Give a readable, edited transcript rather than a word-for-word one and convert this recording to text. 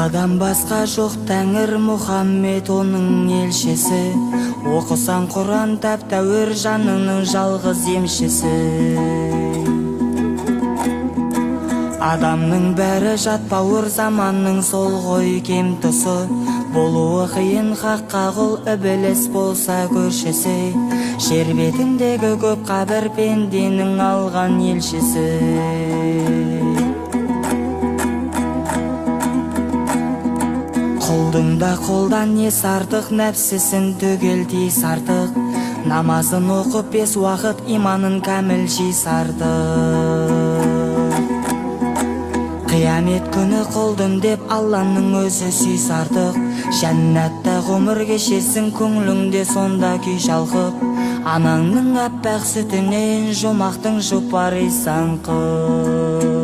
Алладан басқа жоқ Тәңір Мұхаммед оның елшісі. Оқысаң Құран тәп-тәуір жанының жалғыз емшісі. Адамның бәрі жат бауыр, заманның сол ғой кем тұсы. Болуы қиын хаққа құл, ібіліс болса көршісі. Жер бетіндегі көп қабір пенденің алған елшісі. Құлдың да қолдан ес артық, нәпсісін түгел тиіс артық. Намазын оқып 5 уақыт, иманын кәміл жис артық. Қиямет күні құлдым деп Алланың өзі сүйс артық. Жәннатта ғұмыр кешесің, көңліңде сонда күй шалқып. Анаңның аппақ сүтінен жұмақтың жұпар исан қып.